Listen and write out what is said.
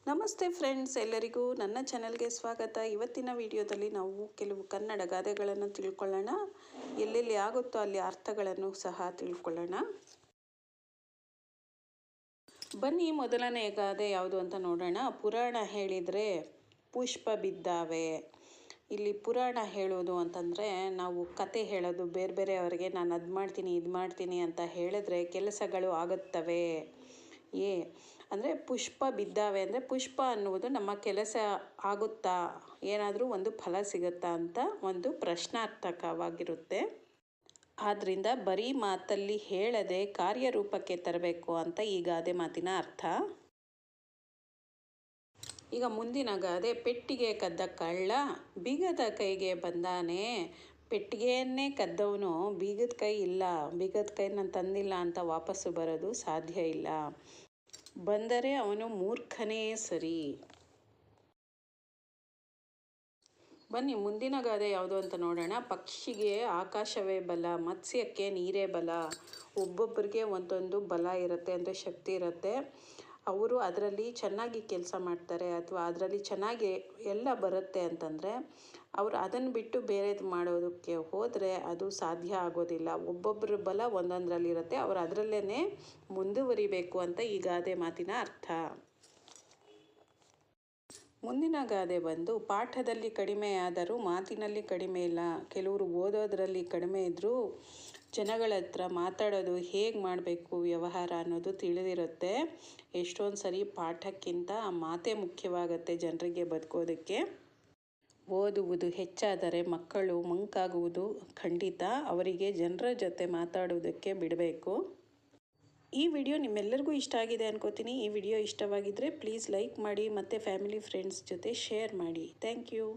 ನಮಸ್ತೆ ಫ್ರೆಂಡ್ಸ್, ಎಲ್ಲರಿಗೂ ನನ್ನ ಚಾನೆಲ್ಗೆ ಸ್ವಾಗತ. ಇವತ್ತಿನ ವಿಡಿಯೋದಲ್ಲಿ ನಾವು ಕೆಲವು ಕನ್ನಡ ಗಾದೆಗಳನ್ನು ತಿಳ್ಕೊಳ್ಳೋಣ. ಎಲ್ಲೆಲ್ಲಿ ಆಗುತ್ತೋ ಅಲ್ಲಿ ಅರ್ಥಗಳನ್ನು ಸಹ ತಿಳ್ಕೊಳ್ಳೋಣ. ಬನ್ನಿ, ಮೊದಲನೇ ಗಾದೆ ಯಾವುದು ಅಂತ ನೋಡೋಣ. ಪುರಾಣ ಹೇಳಿದರೆ ಪುಷ್ಪ ಬಿದ್ದಾವೆ. ಇಲ್ಲಿ ಪುರಾಣ ಹೇಳೋದು ಅಂತಂದರೆ ನಾವು ಕತೆ ಹೇಳೋದು, ಬೇರೆ ಬೇರೆಯವರಿಗೆ ನಾನು ಅದು ಮಾಡ್ತೀನಿ ಇದು ಮಾಡ್ತೀನಿ ಅಂತ ಹೇಳಿದ್ರೆ ಕೆಲಸಗಳು ಆಗುತ್ತವೆ. ಅಂದರೆ ಪುಷ್ಪ ಬಿದ್ದಾವೆ ಅಂದರೆ ಪುಷ್ಪ ಅನ್ನುವುದು ನಮ್ಮ ಕೆಲಸ ಆಗುತ್ತಾ, ಏನಾದರೂ ಒಂದು ಫಲ ಸಿಗುತ್ತಾ ಅಂತ ಒಂದು ಪ್ರಶ್ನಾರ್ಥಕವಾಗಿರುತ್ತೆ. ಆದ್ದರಿಂದ ಬರೀ ಮಾತಲ್ಲಿ ಹೇಳದೆ ಕಾರ್ಯರೂಪಕ್ಕೆ ತರಬೇಕು ಅಂತ ಈ ಗಾದೆ ಮಾತಿನ ಅರ್ಥ. ಈಗ ಮುಂದಿನ ಗಾದೆ. ಪೆಟ್ಟಿಗೆ ಕದ್ದ ಕಳ್ಳ ಬೀಗದ ಕೈಗೆ ಬಂದಾನೆ. ಪೆಟ್ಟಿಗೆಯನ್ನೇ ಕದ್ದವನು ಬೀಗದ ಕೈ ಇಲ್ಲ, ಬೀಗದ ಕೈ ನಾನು ತಂದಿಲ್ಲ ಅಂತ ವಾಪಸ್ಸು ಬರೋದು ಸಾಧ್ಯ ಇಲ್ಲ. ಬಂದರೆ ಅವನು ಮೂರ್ಖನೇ ಸರಿ. ಬನ್ನಿ, ಮುಂದಿನ ಗಾದೆ ಯಾವುದು ಅಂತ ನೋಡೋಣ. ಪಕ್ಷಿಗೆ ಆಕಾಶವೇ ಬಲ, ಮತ್ಸ್ಯಕ್ಕೆ ನೀರೇ ಬಲ. ಒಬ್ಬೊಬ್ಬರಿಗೆ ಒಂದೊಂದು ಬಲ ಇರುತ್ತೆ, ಅಂದರೆ ಶಕ್ತಿ ಇರುತ್ತೆ. ಅವರು ಅದರಲ್ಲಿ ಚೆನ್ನಾಗಿ ಕೆಲಸ ಮಾಡ್ತಾರೆ ಅಥವಾ ಅದರಲ್ಲಿ ಚೆನ್ನಾಗಿ ಎಲ್ಲ ಬರುತ್ತೆ ಅಂತಂದರೆ ಅವರು ಅದನ್ನು ಬಿಟ್ಟು ಬೇರೆದು ಮಾಡೋದಕ್ಕೆ ಹೋದರೆ ಅದು ಸಾಧ್ಯ ಆಗೋದಿಲ್ಲ. ಒಬ್ಬೊಬ್ಬರ ಬಲ ಒಂದೊಂದರಲ್ಲಿರುತ್ತೆ, ಅವರು ಅದರಲ್ಲೇ ಮುಂದುವರಿಬೇಕು ಅಂತ ಈ ಗಾದೆ ಮಾತಿನ ಅರ್ಥ. ಮುಂದಿನ ಗಾದೆ ಬಂದು. ಪಾಠದಲ್ಲಿ ಕಡಿಮೆ ಆದರೂ ಮಾತಿನಲ್ಲಿ ಕಡಿಮೆ ಇಲ್ಲ. ಕೆಲವರು ಓದೋದ್ರಲ್ಲಿ ಕಡಿಮೆ ಇದ್ದರೂ ಜನಗಳ ಹತ್ರ ಮಾತಾಡೋದು, ಹೇಗೆ ಮಾಡಬೇಕು ವ್ಯವಹಾರ ಅನ್ನೋದು ತಿಳಿದಿರುತ್ತೆ. ಎಷ್ಟೊಂದು ಸರಿ ಪಾಠಕ್ಕಿಂತ ಮಾತೇ ಮುಖ್ಯವಾಗುತ್ತೆ ಜನರಿಗೆ ಬದುಕೋದಕ್ಕೆ. ಓದುವುದು ಹೆಚ್ಚಾದರೆ ಮಕ್ಕಳು ಮಂಕಾಗುವುದು ಖಂಡಿತ. ಅವರಿಗೆ ಜನರ ಜೊತೆ ಮಾತಾಡೋದಕ್ಕೆ ಬಿಡಬೇಕು. ಈ ವಿಡಿಯೋ ನಿಮ್ಮೆಲ್ಲರಿಗೂ ಇಷ್ಟ ಆಗಿದೆ ಅನ್ಕೋತೀನಿ. ಈ ವಿಡಿಯೋ ಇಷ್ಟವಾಗಿದ್ದರೆ ಪ್ಲೀಸ್ ಲೈಕ್ ಮಾಡಿ ಮತ್ತು ಫ್ಯಾಮಿಲಿ ಫ್ರೆಂಡ್ಸ್ ಜೊತೆ ಶೇರ್ ಮಾಡಿ. Thank you.